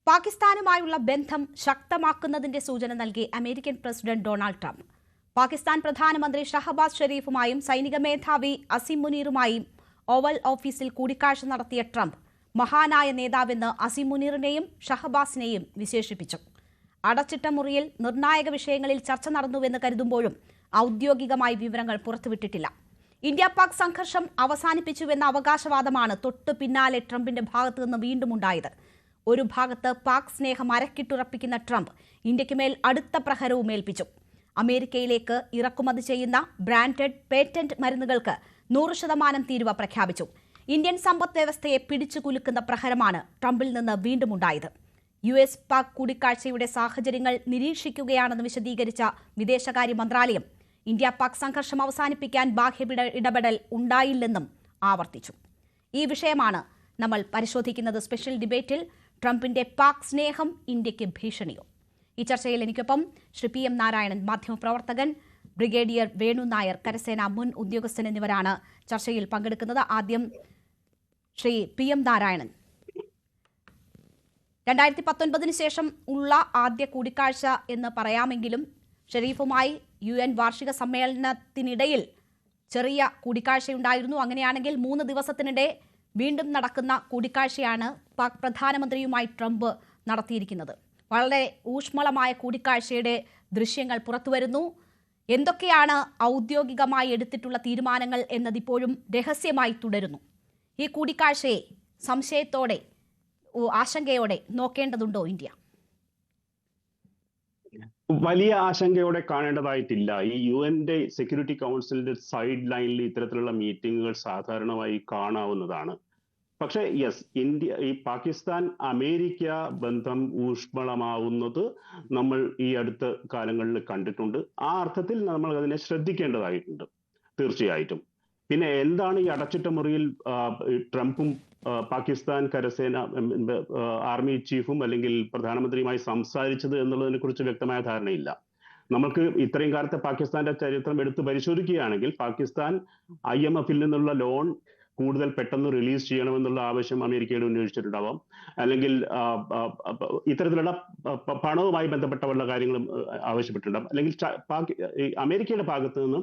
പാകിസ്ഥാനുമായുള്ള ബന്ധം ശക്തമാക്കുന്നതിന്റെ സൂചന നൽകി American president Donald Trump. Pakistan പ്രധാനമന്ത്രി ഷഹബാസ് ഷെരീഫുമായും സൈനിക മേധാവി അസിം മുനീറുമായും ഓവൽ ഓഫീസിൽ കൂടിക്കാഴ്ച നടത്തിയ ട്രംപ് മഹാനായ നേതാവെന്ന് അസിം മുനീറിനെയും ഷഹബാസിനെയും വിശേഷിപ്പിച്ചു. അടച്ചിട്ട മുറിയിൽ നിർണായക വിഷയങ്ങളിൽ ചർച്ച നടന്നുവെന്ന് കരുതുമ്പോഴും ഔദ്യോഗികമായി വിവരങ്ങൾ പുറത്തുവിട്ടിട്ടില്ല. ഇന്ത്യ പാക് സംഘർഷം അവസാനിപ്പിച്ചുവെന്ന അവകാശവാദമാണ് തൊട്ടു പിന്നാലെ ട്രംപിന്റെ ഭാഗത്തുനിന്ന് വീണ്ടും ഉണ്ടായത്. ഒരു ഭാഗത്ത് പാക് സ്നേഹം അരക്കിട്ടുറപ്പിക്കുന്ന ട്രംപ് ഇന്ത്യക്ക് മേൽ അടുത്ത പ്രഹരവും ഏൽപ്പിച്ചു. അമേരിക്കയിലേക്ക് ഇറക്കുമതി ചെയ്യുന്ന ബ്രാൻഡഡ് പേറ്റന്റ് മരുന്നുകൾക്ക് 100% തീരുവ പ്രഖ്യാപിച്ചു. ഇന്ത്യൻ സമ്പദ് വ്യവസ്ഥയെ പിടിച്ചു കുലുക്കുന്ന പ്രഹരമാണ് ട്രംപിൽ നിന്ന് വീണ്ടും ഉണ്ടായത്. US പാക് കൂടിക്കാഴ്ചയുടെ സാഹചര്യങ്ങൾ നിരീക്ഷിക്കുകയാണെന്ന് വിശദീകരിച്ച വിദേശകാര്യ മന്ത്രാലയം ഇന്ത്യ പാക് സംഘർഷം അവസാനിപ്പിക്കാൻ ബാഹ്യ ഇടപെടൽ ഉണ്ടായില്ലെന്നും ആവർത്തിച്ചു. ഈ വിഷയമാണ് നമ്മൾ പരിശോധിക്കുന്നത്. സ്പെഷ്യൽ ഡിബേറ്റിൽ ട്രംപിന്റെ പാക് സ്നേഹം ഇന്ത്യക്ക് ഭീഷണിയോ? ഈ ചർച്ചയിൽ എനിക്കൊപ്പം ശ്രീ PM നാരായണൻ, മാധ്യമപ്രവർത്തകൻ, ബ്രിഗേഡിയർ വേണു നായർ, കരസേന മുൻ ഉദ്യോഗസ്ഥൻ എന്നിവരാണ് ചർച്ചയിൽ പങ്കെടുക്കുന്നത്. ആദ്യം ശ്രീ PM നാരായണൻ, 2019 ശേഷം ഉള്ള ആദ്യ കൂടിക്കാഴ്ച എന്ന് പറയാമെങ്കിലും ഷെരീഫുമായി UN വാർഷിക സമ്മേളനത്തിനിടയിൽ ചെറിയ കൂടിക്കാഴ്ചയുണ്ടായിരുന്നു. അങ്ങനെയാണെങ്കിൽ 3 ദിവസത്തിനിടെ വീണ്ടും നടക്കുന്ന കൂടിക്കാഴ്ചയാണ് പാക് പ്രധാനമന്ത്രിയുമായി ട്രംപ് നടത്തിയിരിക്കുന്നത്. വളരെ ഊഷ്മളമായ കൂടിക്കാഴ്ചയുടെ ദൃശ്യങ്ങൾ പുറത്തുവരുന്നു. എന്തൊക്കെയാണ് ഔദ്യോഗികമായി എടുത്തിട്ടുള്ള തീരുമാനങ്ങൾ എന്നതിപ്പോഴും രഹസ്യമായി തുടരുന്നു. ഈ കൂടിക്കാഴ്ചയെ സംശയത്തോടെ, ആശങ്കയോടെ നോക്കേണ്ടതുണ്ടോ ഇന്ത്യ? വലിയ ആശങ്കയോടെ കാണേണ്ടതായിട്ടില്ല. ഈ UN സെക്യൂരിറ്റി കൗൺസിലിന്റെ സൈഡ് ലൈനിൽ ഇത്തരത്തിലുള്ള മീറ്റിങ്ങുകൾ സാധാരണമായി കാണാവുന്നതാണ്. പക്ഷേ ഈ പാകിസ്ഥാൻ അമേരിക്ക ബന്ധം ഊഷ്മളമാവുന്നത് നമ്മൾ ഈ അടുത്ത കാലങ്ങളിൽ കണ്ടിട്ടുണ്ട്. ആ അർത്ഥത്തിൽ നമ്മൾ അതിനെ ശ്രദ്ധിക്കേണ്ടതായിട്ടുണ്ട് തീർച്ചയായിട്ടും. പിന്നെ എന്താണ് ഈ അടച്ചിട്ട മുറിയിൽ ട്രംപും പാകിസ്ഥാൻ കരസേന ആർമി ചീഫും അല്ലെങ്കിൽ പ്രധാനമന്ത്രിയുമായി സംസാരിച്ചത് എന്നുള്ളതിനെ കുറിച്ച് വ്യക്തമായ ധാരണയില്ല. നമുക്ക് ഇത്രയും കാലത്തെ പാകിസ്ഥാന്റെ ചരിത്രം എടുത്ത് പരിശോധിക്കുകയാണെങ്കിൽ പാകിസ്ഥാൻ IMF നിന്നുള്ള ലോൺ കൂടുതൽ പെട്ടെന്ന് റിലീസ് ചെയ്യണമെന്നുള്ള ആവശ്യം അമേരിക്കയോട് ഉന്നയിച്ചിട്ടുണ്ടാവാം. അല്ലെങ്കിൽ ഇത്തരത്തിലുള്ള പണവുമായി ബന്ധപ്പെട്ട വല്ല കാര്യങ്ങളും ആവശ്യപ്പെട്ടിട്ടുണ്ടാവും. അല്ലെങ്കിൽ അമേരിക്കയുടെ ഭാഗത്ത് നിന്നും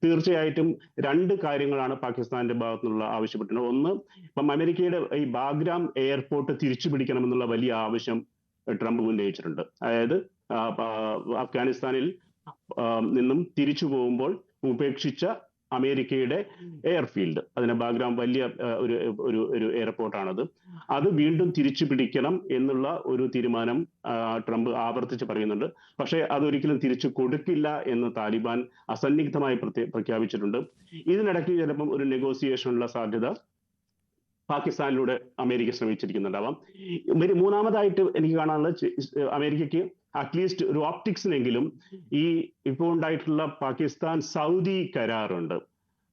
തീർച്ചയായിട്ടും 2 കാര്യങ്ങളാണ് പാകിസ്ഥാന്റെ ഭാഗത്തു നിന്നുള്ള ആവശ്യപ്പെട്ടിട്ടുള്ളത്. ഒന്ന്, ഇപ്പം അമേരിക്കയുടെ ഈ ബാഗ്രാം എയർപോർട്ട് തിരിച്ചു പിടിക്കണമെന്നുള്ള വലിയ ആവശ്യം ട്രംപ് ഉന്നയിച്ചിട്ടുണ്ട്. അതായത് അഫ്ഗാനിസ്ഥാനിൽ നിന്നും തിരിച്ചു പോകുമ്പോൾ ഉപേക്ഷിച്ച അമേരിക്കയുടെ എയർഫീൽഡ്, അതിന് ബാഗ്രാം വലിയ ഒരു എയർപോർട്ടാണത്, അത് വീണ്ടും തിരിച്ചു പിടിക്കണം എന്നുള്ള ഒരു തീരുമാനം ട്രംപ് ആവർത്തിച്ച് പറയുന്നുണ്ട്. പക്ഷേ അതൊരിക്കലും തിരിച്ചു കൊടുക്കില്ല എന്ന് താലിബാൻ അസന്നിഗ്ധമായി പ്രഖ്യാപിച്ചിട്ടുണ്ട്. ഇതിനിടയ്ക്ക് ചിലപ്പം ഒരു നെഗോസിയേഷനുള്ള സാധ്യത പാകിസ്ഥാനിലൂടെ അമേരിക്ക ശ്രമിച്ചിരിക്കുന്നുണ്ടാവാം. മൂന്നാമതായിട്ട് എനിക്ക് കാണാനുള്ളത്, അമേരിക്കയ്ക്ക് അറ്റ്ലീസ്റ്റ് ഒരു ഓപ്റ്റിക്സിനെങ്കിലും ഈ ഇപ്പോൾ ഉണ്ടായിട്ടുള്ള പാകിസ്ഥാൻ സൗദി കരാറുണ്ട്.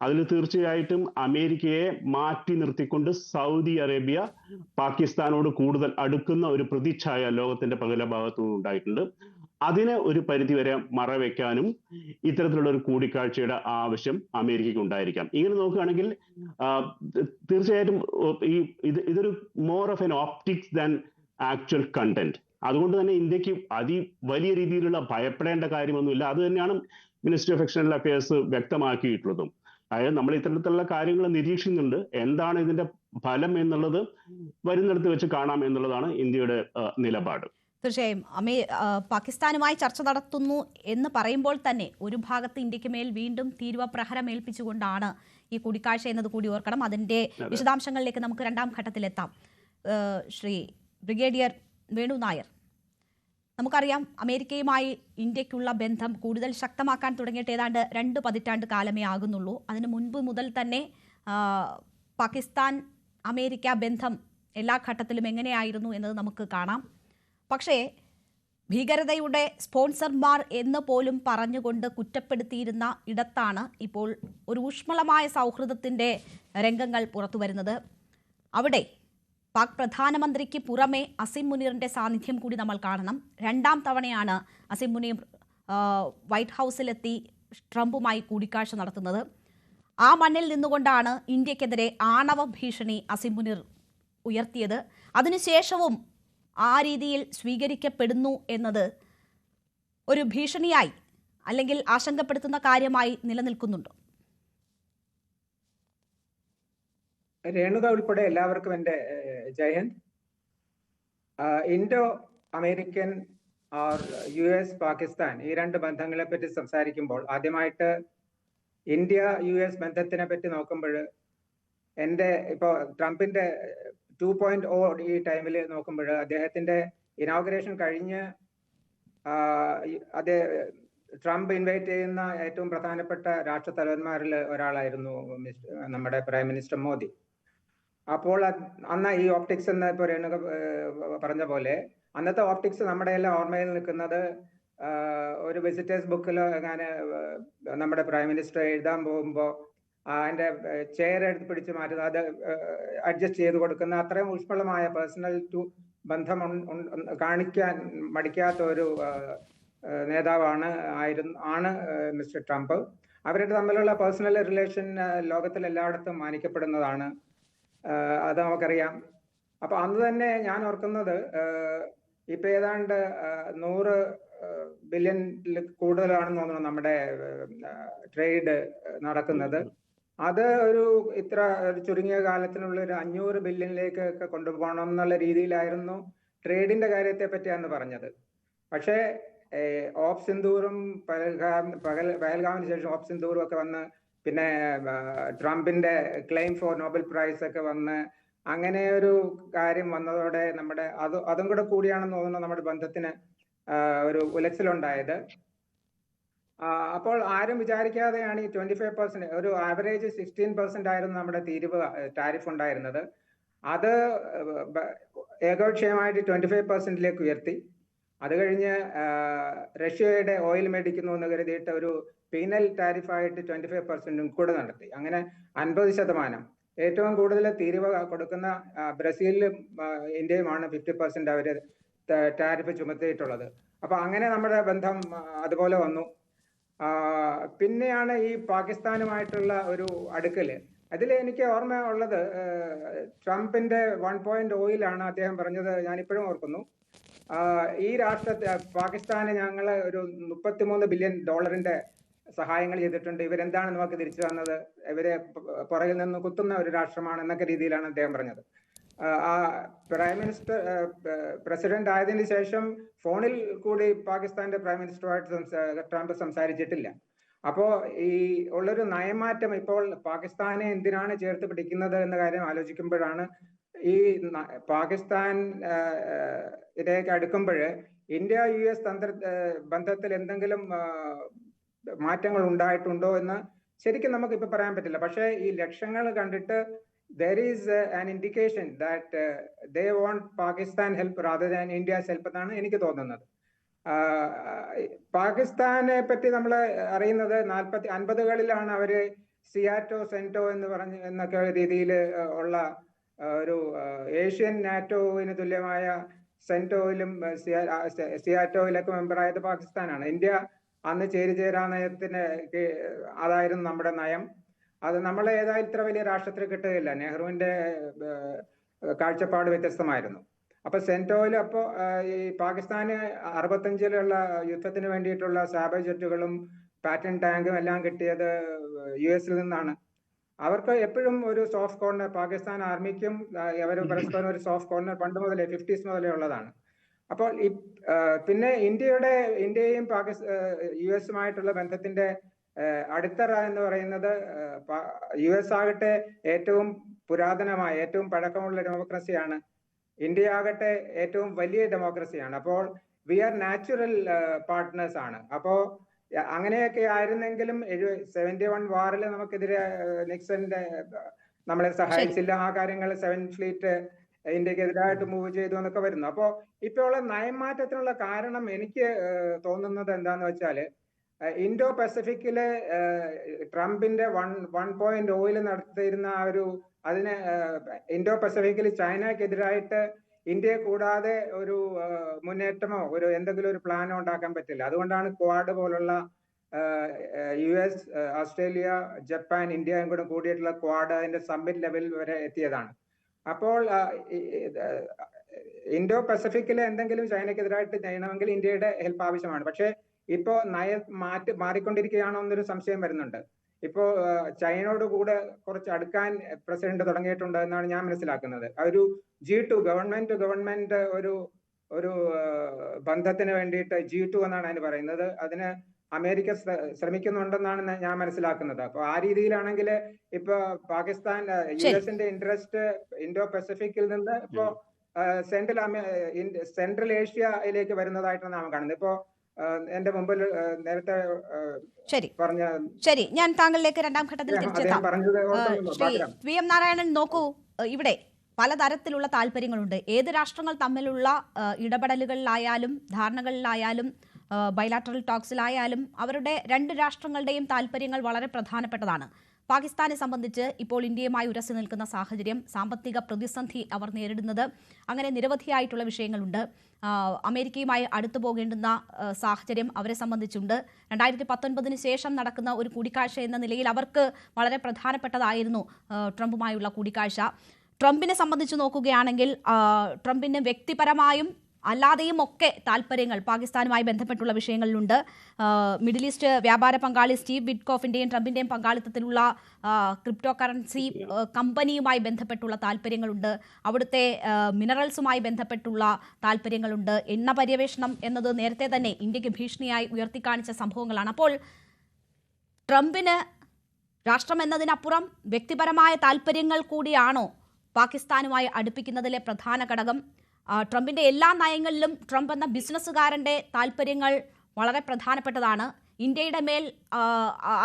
അതിൽ തീർച്ചയായിട്ടും അമേരിക്കയെ മാറ്റി നിർത്തിക്കൊണ്ട് സൗദി അറേബ്യ പാകിസ്ഥാനോട് കൂടുതൽ അടുക്കുന്ന ഒരു പ്രതിച്ഛായ ലോകത്തിന്റെ പല ഭാഗത്തും ഉണ്ടായിട്ടുണ്ട്. അതിനെ ഒരു പരിധിവരെ മറവെക്കാനും ഇത്തരത്തിലുള്ള ഒരു കൂടിക്കാഴ്ചയുടെ ആവശ്യം അമേരിക്കയ്ക്ക് ഉണ്ടായിരിക്കാം. ഇങ്ങനെ നോക്കുകയാണെങ്കിൽ തീർച്ചയായിട്ടും ഇതൊരു more of N optics than actual content. അതുകൊണ്ട് തന്നെ ഇന്ത്യക്ക് വലിയ രീതിയിലുള്ള ഭയപ്പെടേണ്ട കാര്യമൊന്നുമില്ല. അത് തന്നെയാണ് മിനിസ്ട്രി ഓഫ് എക്സ്റ്റേണൽ അഫയേഴ്സ് വ്യക്തമാക്കിയിട്ടുള്ളതും. അതായത് നമ്മൾ ഇത്തരത്തിലുള്ള കാര്യങ്ങൾ നിരീക്ഷിക്കുന്നുണ്ട്. എന്താണ് ഇതിന്റെ ഫലം എന്നുള്ളത് വരുന്നിടത്ത് വെച്ച് കാണാം എന്നുള്ളതാണ് ഇന്ത്യയുടെ നിലപാട്. തീർച്ചയായും പാകിസ്ഥാനുമായി ചർച്ച നടത്തുന്നു എന്ന് പറയുമ്പോൾ തന്നെ ഒരു ഭാഗത്ത് ഇന്ത്യക്ക് മേൽ വീണ്ടും തീരുവ പ്രഹരം ഏൽപ്പിച്ചുകൊണ്ടാണ് ഈ കൂടിക്കാഴ്ച എന്നത് കൂടി ഓർക്കണം. അതിന്റെ വിശദാംശങ്ങളിലേക്ക് നമുക്ക് 2ാം ഘട്ടത്തിലെത്താം. ശ്രീ ബ്രിഗേഡിയർ വേണു നായർ, നമുക്കറിയാം അമേരിക്കയുമായി ഇന്ത്യക്കുള്ള ബന്ധം കൂടുതൽ ശക്തമാക്കാൻ തുടങ്ങിയിട്ട് ഏതാണ്ട് 2 പതിറ്റാണ്ട് കാലമേ ആകുന്നുള്ളൂ. അതിനു മുൻപ് മുതൽ തന്നെ പാകിസ്ഥാൻ അമേരിക്ക ബന്ധം എല്ലാ ഘട്ടത്തിലും എങ്ങനെയായിരുന്നു എന്നത് നമുക്ക് കാണാം. പക്ഷേ ഭീകരതയുടെ സ്പോൺസർമാർ എന്ന് പോലും പറഞ്ഞുകൊണ്ട് കുറ്റപ്പെടുത്തിയിരുന്ന ഇടത്താണ് ഇപ്പോൾ ഒരു ഊഷ്മളമായ സൗഹൃദത്തിൻ്റെ രംഗങ്ങൾ പുറത്തു വരുന്നത്. അവിടെ പാക് പ്രധാനമന്ത്രിക്ക് പുറമെ അസിം മുനീറിന്റെ സാന്നിധ്യം കൂടി നമ്മൾ കാണണം. 2ാം തവണയാണ് അസിം മുനീർ വൈറ്റ് ഹൗസിലെത്തി ട്രംപുമായി കൂടിക്കാഴ്ച നടത്തുന്നത്. ആ മണ്ണിൽ നിന്നുകൊണ്ടാണ് ഇന്ത്യക്കെതിരെ ആണവ ഭീഷണി അസിം മുനീർ ഉയർത്തിയത്. അതിനുശേഷവും ആ രീതിയിൽ സ്വീകരിക്കപ്പെടുന്നു എന്നത് ഒരു ഭീഷണിയായി അല്ലെങ്കിൽ ആശങ്കപ്പെടുത്തുന്ന കാര്യമായി നിലനിൽക്കുന്നുണ്ടോ? രേണുക ഉൾപ്പെടെ എല്ലാവർക്കും എൻ്റെ Jai Hind. Indo American or US Pakistan ഈ രണ്ട് ബന്ധങ്ങളെ പറ്റി സംസാരിക്കുമ്പോൾ ആദ്യമായിട്ട് ഇന്ത്യ US ബന്ധത്തിനെ പറ്റി നോക്കുമ്പോൾ ഇപ്പോൾ ട്രംപിന്റെ 2.0 ഈ ടൈമിൽ നോക്കുമ്പോൾ അദ്ദേഹത്തിന്റെ ഇനോഗ്രേഷൻ കഴിഞ്ഞ് ട്രംപ് ഇൻവൈറ്റ് ചെയ്യുന്ന ഏറ്റവും പ്രധാനപ്പെട്ട രാഷ്ട്രതലവന്മാരിൽ ഒരാളായിരുന്നു നമ്മുടെ പ്രൈം മിനിസ്റ്റർ മോദി. അപ്പോൾ അന്ന് ഈ ഓപ്റ്റിക്സ് എന്ന് ഇപ്പോൾ രേണുക പറഞ്ഞ പോലെ അന്നത്തെ ഓപ്റ്റിക്സ് നമ്മുടെ എല്ലാം ഓർമ്മയിൽ നിൽക്കുന്നത് ഒരു വിസിറ്റേഴ്സ് ബുക്കിലോ അങ്ങനെ നമ്മുടെ പ്രൈം മിനിസ്റ്റർ എഴുതാൻ പോകുമ്പോൾ അതിന്റെ ചെയർ എടുത്ത് പിടിച്ച് മാറ്റുന്നത്, അത് അഡ്ജസ്റ്റ് ചെയ്ത് കൊടുക്കുന്ന അത്രയും ഊഷ്മളമായ പേഴ്സണൽ ബന്ധം കാണിക്കാൻ മടിക്കാത്ത ഒരു നേതാവാണ് മിസ്റ്റർ ട്രംപ്. അവരുടെ തമ്മിലുള്ള പേഴ്സണൽ റിലേഷൻ ലോകത്തിൽ എല്ലായിടത്തും മാനിക്കപ്പെടുന്നതാണ്, അത് നമുക്കറിയാം. അപ്പൊ അന്ന് തന്നെ ഞാൻ ഓർക്കുന്നത് ഇപ്പൊ ഏതാണ്ട് 100 ബില്യൺ കൂടുതലാണെന്ന് തോന്നുന്നു നമ്മുടെ ട്രേഡ് നടക്കുന്നത്. അത് ഇത്ര ചുരുങ്ങിയ കാലത്തിനുള്ള ഒരു 500 ബില്യണിലേക്ക് ഒക്കെ കൊണ്ടുപോകണം എന്നുള്ള രീതിയിലായിരുന്നു ട്രേഡിന്റെ കാര്യത്തെ പറ്റി അന്ന് പറഞ്ഞത്. പക്ഷേ ഓപ് സിന്ദൂറും പഹൽഗാമിന് ശേഷം ഓപ് സിന്ദൂറും ഒക്കെ വന്ന് പിന്നെ ട്രംപിന്റെ ക്ലെയിം ഫോർ നോബൽ പ്രൈസ് ഒക്കെ വന്ന് അങ്ങനെ ഒരു കാര്യം വന്നതോടെ അതും കൂടെ കൂടിയാണെന്ന് തോന്നുന്നു നമ്മുടെ ബന്ധത്തിന് ഒരു ഉലച്ചിലുണ്ടായത്. അപ്പോൾ ആരും വിചാരിക്കാതെയാണ് ഈ 25%, ഒരു ആവറേജ് 16% ആയിരുന്നു നമ്മുടെ ടാരിഫ് ഉണ്ടായിരുന്നത്. അത് ഏകപക്ഷീയമായിട്ട് 25%ലേക്ക് ഉയർത്തി. അത് കഴിഞ്ഞ് റഷ്യയുടെ ഓയിൽ മേടിക്കുന്നു എന്ന് കരുതിയിട്ട് ഒരു പീനൽ ടാരിഫായിട്ട് 25% കൂടെ നടത്തി. അങ്ങനെ 50%. ഏറ്റവും കൂടുതൽ തീരുവ കൊടുക്കുന്ന ബ്രസീലിലും ഇന്ത്യയുമാണ് 50% അവര് ടാരിഫ് ചുമത്തിയിട്ടുള്ളത്. അപ്പൊ അങ്ങനെ നമ്മുടെ ബന്ധം അതുപോലെ വന്നു. പിന്നെയാണ് ഈ പാകിസ്ഥാനുമായിട്ടുള്ള ഒരു അടുക്കല്. അതിൽ എനിക്ക് ഓർമ്മ ഉള്ളത് ട്രംപിന്റെ 1.0 അദ്ദേഹം പറഞ്ഞത്, ഞാനിപ്പോഴും ഓർക്കുന്നു. ഈ പാകിസ്ഥാന് ഞങ്ങള് ഒരു $33 ബില്യൺ സഹായങ്ങൾ ചെയ്തിട്ടുണ്ട്, ഇവരെന്താണ് നമുക്ക് തിരിച്ചു തന്നത്, ഇവരെ പുറകിൽ നിന്ന് കുത്തുന്ന ഒരു രാഷ്ട്രമാണ് എന്നൊക്കെ രീതിയിലാണ് അദ്ദേഹം പറഞ്ഞത്. പ്രസിഡന്റ് ആയതിനു ശേഷം ഫോണിൽ കൂടി പാകിസ്ഥാന്റെ പ്രൈം മിനിസ്റ്ററുമായിട്ട് ട്രംപ് സംസാരിച്ചിട്ടില്ല. അപ്പോ ഈ ഉള്ളൊരു നയമാറ്റം ഇപ്പോൾ പാകിസ്ഥാനെ എന്തിനാണ് ചേർത്ത് പിടിക്കുന്നത് എന്ന കാര്യം ആലോചിക്കുമ്പോഴാണ് ഈ പാകിസ്ഥാൻ ഇതിലേക്ക് അടുക്കുമ്പോൾ ഇന്ത്യ US ബന്ധത്തിൽ എന്തെങ്കിലും മാറ്റങ്ങൾ ഉണ്ടായിട്ടുണ്ടോ എന്ന് ശരിക്കും നമുക്ക് ഇപ്പൊ പറയാൻ പറ്റില്ല. പക്ഷേ ഈ ലക്ഷ്യങ്ങൾ കണ്ടിട്ട് there is an indication that they want Pakistan help rather than India's help എന്നാണ് എനിക്ക് തോന്നുന്നത്. പാകിസ്ഥാനെ പറ്റി നമ്മൾ അറിയുന്നത് 50കളിലാണ് അവര് സിയാറ്റോ സെന്റോ എന്നൊക്കെ രീതിയിൽ ഉള്ള ഒരു ഏഷ്യൻ നാറ്റോവിന് തുല്യമായ സെന്റോയിലും സിയാറ്റോയിലൊക്കെ മെമ്പറായത് പാകിസ്ഥാനാണ്. ഇന്ത്യ അന്ന് ചേരിചേരാ നയത്തിന് അതായിരുന്നു നമ്മുടെ നയം. അത് നമ്മളെ ഏതായാലും ഇത്ര വലിയ രാഷ്ട്രത്തിൽ കിട്ടുകയില്ല. നെഹ്റുവിന്റെ കാഴ്ചപ്പാട് വ്യത്യസ്തമായിരുന്നു. അപ്പൊ സെന്റോയിൽ ഈ പാകിസ്ഥാന് 65ലുള്ള യുദ്ധത്തിന് വേണ്ടിയിട്ടുള്ള സാബ് ജെറ്റുകളും പാറ്റൻ ടാങ്കും എല്ലാം കിട്ടിയത് US നിന്നാണ്. അവർക്ക് എപ്പോഴും ഒരു സോഫ്റ്റ് കോർണർ പാകിസ്ഥാൻ ആർമിക്കും അവർ പരസ്പരം ഒരു സോഫ്റ്റ് കോർണർ പണ്ട് മുതലേ 50s മുതലേ ഉള്ളതാണ്. അപ്പോൾ പിന്നെ ഇന്ത്യയും US ബന്ധത്തിന്റെ അടിത്തറ എന്ന് പറയുന്നത് US ആകട്ടെ ഏറ്റവും പുരാതനമായ ഏറ്റവും പഴക്കമുള്ള ഡെമോക്രസിയാണ്, ഇന്ത്യ ആകട്ടെ ഏറ്റവും വലിയ ഡെമോക്രസിയാണ്. അപ്പോൾ വി ആർ നാച്ചുറൽ പാർട്ട്നേഴ്സ് ആണ്. അപ്പോ അങ്ങനെയൊക്കെ ആയിരുന്നെങ്കിലും 71 വാറിൽ നമുക്കെതിരെ നിക്സന്റെ നമ്മളെ സഹായിച്ചില്ല. ആ കാര്യങ്ങൾ 7th ഫ്ലീറ്റ് ഇന്ത്യക്കെതിരായിട്ട് മൂവ് ചെയ്തു എന്നൊക്കെ വരുന്നു. അപ്പോ ഇപ്പോഴുള്ള നയമാറ്റത്തിനുള്ള കാരണം എനിക്ക് തോന്നുന്നത് എന്താന്ന് വെച്ചാല് ഇൻഡോ പസഫിക്കില് ട്രംപിന്റെ 1.0 നടത്തിയിരുന്ന അതിന് ഇൻഡോ പസഫിക്കിൽ ചൈനക്കെതിരായിട്ട് ഇന്ത്യയെ കൂടാതെ ഒരു മുന്നേറ്റമോ എന്തെങ്കിലും ഒരു പ്ലാനോ ഉണ്ടാക്കാൻ പറ്റില്ല. അതുകൊണ്ടാണ് ക്വാഡ് പോലുള്ള US, ഓസ്ട്രേലിയ, ജപ്പാൻ, ഇന്ത്യയും കൂടെ കൂടിയിട്ടുള്ള ക്വാഡ് അതിന്റെ സമ്മിറ്റ് ലെവൽ വരെ എത്തിയതാണ്. അപ്പോൾ ഇൻഡോ പസഫിക്കിലെ എന്തെങ്കിലും ചൈനക്കെതിരായിട്ട് ചെയ്യണമെങ്കിൽ ഇന്ത്യയുടെ ഹെൽപ്പ് ആവശ്യമാണ്. പക്ഷേ ഇപ്പോ മാറിക്കൊണ്ടിരിക്കുകയാണോ എന്നൊരു സംശയം വരുന്നുണ്ട്. ഇപ്പോ ചൈനയോട് കൂടെ കുറച്ച് അടുക്കാൻ പ്രസിഡന്റ് തുടങ്ങിയിട്ടുണ്ട് എന്നാണ് ഞാൻ മനസ്സിലാക്കുന്നത്. ഒരു G2 ഗവൺമെന്റ് ഒരു ബന്ധത്തിന് വേണ്ടിയിട്ട് G2 എന്നാണ് അതിന് പറയുന്നത്. അതിന് അമേരിക്ക ശ്രമിക്കുന്നുണ്ടെന്നാണ് ഞാൻ മനസ്സിലാക്കുന്നത്. അപ്പൊ ആ രീതിയിലാണെങ്കിൽ ഇപ്പൊ പാകിസ്ഥാൻ US-ന്റെ ഇൻട്രസ്റ്റ് ഇൻഡോ പസഫിക്കിൽ നിന്ന് ഇപ്പോ സെൻട്രൽ ഏഷ്യയിലേക്ക് വരുന്നതായിട്ടാണ് നാം കാണുന്നത്. ഇപ്പോ എന്റെ മുമ്പിൽ നേരത്തെ പറഞ്ഞ ശരി, ഞാൻ താങ്കളിലേക്ക് രണ്ടാം ഘട്ടത്തിൽ തിരിച്ചെത്താം. ശ്രീ VM നാരായണൻ, നോക്കൂ, ഇവിടെ പലതരത്തിലുള്ള താല്പര്യങ്ങളുണ്ട്. ഏത് രാഷ്ട്രങ്ങൾ തമ്മിലുള്ള ഇടപെടലുകളിലായാലും ധാരണകളിലായാലും ബൈലാറ്ററൽ ടോക്സിലായാലും അവരുടെ രണ്ട് രാഷ്ട്രങ്ങളുടെയും താല്പര്യങ്ങൾ വളരെ പ്രധാനപ്പെട്ടതാണ്. പാകിസ്ഥാനെ സംബന്ധിച്ച് ഇപ്പോൾ ഇന്ത്യയുമായി ഉരസി നിൽക്കുന്ന സാഹചര്യം, സാമ്പത്തിക പ്രതിസന്ധി അവർ നേരിടുന്നത്, അങ്ങനെ നിരവധിയായിട്ടുള്ള വിഷയങ്ങളുണ്ട്. അമേരിക്കയുമായി അടുത്തു പോകേണ്ടുന്ന സാഹചര്യം അവരെ സംബന്ധിച്ചുണ്ട്. 2019 ശേഷം നടക്കുന്ന ഒരു കൂടിക്കാഴ്ച എന്ന നിലയിൽ അവർക്ക് വളരെ പ്രധാനപ്പെട്ടതായിരുന്നു ട്രംപുമായുള്ള കൂടിക്കാഴ്ച. ട്രംപിനെ സംബന്ധിച്ച് നോക്കുകയാണെങ്കിൽ ട്രംപിന് വ്യക്തിപരമായും അല്ലാതെയും ഒക്കെ താല്പര്യങ്ങൾ പാകിസ്ഥാനുമായി ബന്ധപ്പെട്ടുള്ള വിഷയങ്ങളിലുണ്ട്. മിഡിൽ ഈസ്റ്റ് വ്യാപാര പങ്കാളി സ്റ്റീവ് വിറ്റ്കോഫിന്റെയും ട്രംപിന്റെയും പങ്കാളിത്തത്തിലുള്ള ക്രിപ്റ്റോ കറൻസി കമ്പനിയുമായി ബന്ധപ്പെട്ടുള്ള താല്പര്യങ്ങളുണ്ട്. അവിടുത്തെ മിനറൽസുമായി ബന്ധപ്പെട്ടുള്ള താല്പര്യങ്ങളുണ്ട്. എണ്ണ പര്യവേഷണം എന്നത് നേരത്തെ തന്നെ ഇന്ത്യക്ക് ഭീഷണിയായി ഉയർത്തിക്കാണിച്ച സംഭവങ്ങളാണ്. അപ്പോൾ ട്രംപിന് രാഷ്ട്രം എന്നതിനപ്പുറം വ്യക്തിപരമായ താല്പര്യങ്ങൾ കൂടിയാണോ പാകിസ്ഥാനുമായി അടുപ്പിക്കുന്നതിലെ പ്രധാന ഘടകം? ട്രംപിന്റെ എല്ലാ നയങ്ങളിലും ട്രംപ് എന്ന ബിസിനസ്സുകാരന്റെ താല്പര്യങ്ങൾ വളരെ പ്രധാനപ്പെട്ടതാണ്. ഇന്ത്യയുടെ മേൽ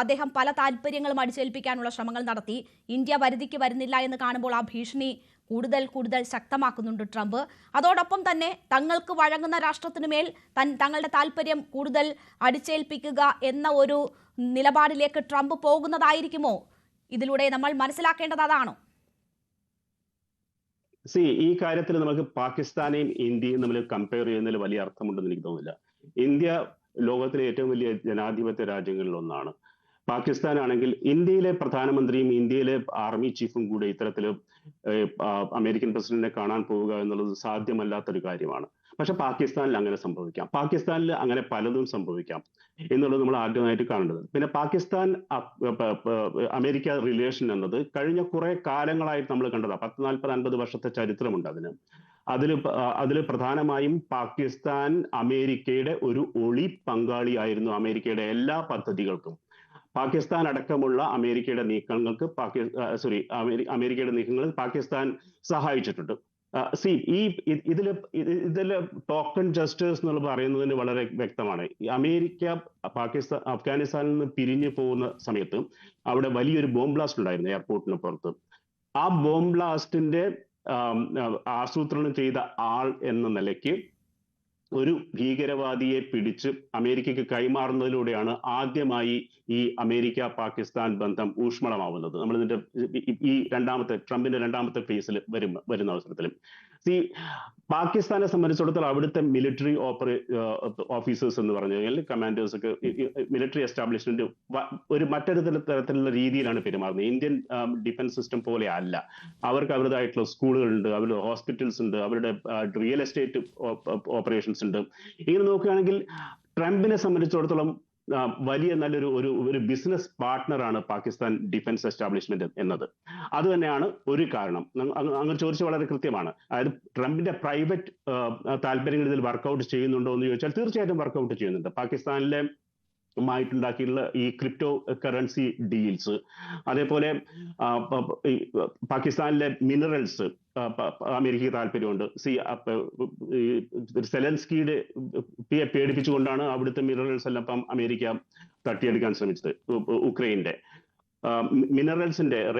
അദ്ദേഹം പല താല്പര്യങ്ങളും അടിച്ചേൽപ്പിക്കാനുള്ള ശ്രമങ്ങൾ നടത്തി. ഇന്ത്യ പരിധിക്ക് വരുന്നില്ല എന്ന് കാണുമ്പോൾ ആ ഭീഷണി കൂടുതൽ ശക്തമാക്കുന്നുണ്ട് ട്രംപ്. അതോടൊപ്പം തന്നെ തങ്ങൾക്ക് വഴങ്ങുന്ന രാഷ്ട്രത്തിനുമേൽ തങ്ങളുടെ താല്പര്യം കൂടുതൽ അടിച്ചേൽപ്പിക്കുക എന്ന ഒരു നിലപാടിലേക്ക് ട്രംപ് പോകുന്നതായിരിക്കുമോ? ഇതിലൂടെ നമ്മൾ മനസ്സിലാക്കേണ്ടത് അതാണോ? ഈ കാര്യത്തിൽ നമുക്ക് പാകിസ്ഥാനെയും ഇന്ത്യയും തമ്മിൽ കമ്പയർ ചെയ്യുന്നതിൽ വലിയ അർത്ഥമുണ്ടെന്ന് എനിക്ക് തോന്നുന്നില്ല. ഇന്ത്യ ലോകത്തിലെ ഏറ്റവും വലിയ ജനാധിപത്യ രാജ്യങ്ങളിൽ ഒന്നാണ്. പാകിസ്ഥാൻ ആണെങ്കിൽ ഇന്ത്യയിലെ പ്രധാനമന്ത്രിയും ഇന്ത്യയിലെ ആർമി ചീഫും കൂടെ ഇത്തരത്തിൽ അമേരിക്കൻ പ്രസിഡന്റിനെ കാണാൻ പോവുക എന്നുള്ളത് സാധ്യമല്ലാത്തൊരു കാര്യമാണ്. പക്ഷെ പാകിസ്ഥാനിൽ അങ്ങനെ സംഭവിക്കാം. പാകിസ്ഥാനിൽ അങ്ങനെ പലതും സംഭവിക്കാം എന്നുള്ളത് നമ്മൾ ആദ്യമായിട്ട് കാണേണ്ടത്. പിന്നെ പാകിസ്ഥാൻ അമേരിക്ക റിലേഷൻ എന്നത് കഴിഞ്ഞ കുറെ കാലങ്ങളായിട്ട് നമ്മൾ കണ്ടതാണ്. 40-50 വർഷത്തെ ചരിത്രമുണ്ട് അതിന്. അതിൽ പ്രധാനമായും പാകിസ്ഥാൻ അമേരിക്കയുടെ ഒരു ഒളി പങ്കാളിയായിരുന്നു. അമേരിക്കയുടെ എല്ലാ പദ്ധതികൾക്കും പാകിസ്ഥാൻ അടക്കമുള്ള അമേരിക്കയുടെ നീക്കങ്ങൾക്ക് അമേരിക്കയുടെ നീക്കങ്ങളിൽ പാകിസ്ഥാൻ സഹായിച്ചിട്ടുണ്ട്. ഇതില് ടോക്കൺ ജസ്റ്റേഴ്സ് എന്നുള്ള പറയുന്നതിന് വളരെ വ്യക്തമാണ്. അമേരിക്ക അഫ്ഗാനിസ്ഥാനിൽ നിന്ന് പിരിഞ്ഞു പോകുന്ന സമയത്ത് അവിടെ വലിയൊരു ബോംബ് ബ്ലാസ്റ്റ് ഉണ്ടായിരുന്നു എയർപോർട്ടിന് പുറത്ത്. ആ ബോംബ് ബ്ലാസ്റ്റിന്റെ ആസൂത്രണം ചെയ്ത ആൾ എന്ന നിലയ്ക്ക് ഒരു ഭീകരവാദിയെ പിടിച്ച് അമേരിക്കയ്ക്ക് കൈമാറുന്നതിലൂടെയാണ് ആദ്യമായി ഈ അമേരിക്ക പാകിസ്ഥാൻ ബന്ധം ഊഷ്മളമാവുന്നത്. നമ്മൾ ഇതിന്റെ ഈ ട്രംപിന്റെ രണ്ടാമത്തെ ഫേസിൽ വരുന്ന അവസരത്തിൽ പാകിസ്ഥാനെ സംബന്ധിച്ചിടത്തോളം അവിടുത്തെ മിലിറ്ററി ഓഫീസേഴ്സ് എന്ന് പറഞ്ഞു കഴിഞ്ഞാൽ കമാൻഡേഴ്സ് ഒക്കെ മിലിറ്ററി എസ്റ്റാബ്ലിഷ്മെന്റ് മറ്റൊരു തരത്തിലുള്ള രീതിയിലാണ് പെരുമാറുന്നത്. ഇന്ത്യൻ ഡിഫൻസ് സിസ്റ്റം പോലെ അല്ല. അവർക്ക് അവരുടേതായിട്ടുള്ള സ്കൂളുകളുണ്ട്, അവരുടെ ഹോസ്പിറ്റൽസ് ഉണ്ട്, അവരുടെ റിയൽ എസ്റ്റേറ്റ് ഓപ്പറേഷൻസ് ഉണ്ട്. ഇങ്ങനെ നോക്കുകയാണെങ്കിൽ ട്രംപിനെ സംബന്ധിച്ചിടത്തോളം വലിയ നല്ലൊരു ബിസിനസ് പാർട്ട്ണറാണ് പാകിസ്ഥാൻ ഡിഫൻസ് എസ്റ്റാബ്ലിഷ്മെന്റ് എന്നത്. അത് തന്നെയാണ് ഒരു കാരണം. അങ്ങനെ ചോദിച്ചത് വളരെ കൃത്യമാണ്. അതായത് ട്രംപിന്റെ പ്രൈവറ്റ് താല്പര്യങ്ങൾ ഇതിൽ വർക്കൗട്ട് ചെയ്യുന്നുണ്ടോ എന്ന് ചോദിച്ചാൽ തീർച്ചയായിട്ടും വർക്കൗട്ട് ചെയ്യുന്നുണ്ട്. പാകിസ്ഥാനിലെ മായിട്ടുണ്ടാക്കിയിട്ടുള്ള ഈ ക്രിപ്റ്റോ കറൻസി ഡീൽസ്, അതേപോലെ പാകിസ്ഥാനിലെ മിനറൽസ് അമേരിക്കയ്ക്ക് താല്പര്യമുണ്ട്. സെലൻസ്കിയുടെ പേടിപ്പിച്ചുകൊണ്ടാണ് അവിടുത്തെ മിനറൽസ് എല്ലാം അമേരിക്ക തട്ടിയെടുക്കാൻ ശ്രമിച്ചത്. ഉക്രൈന്റെ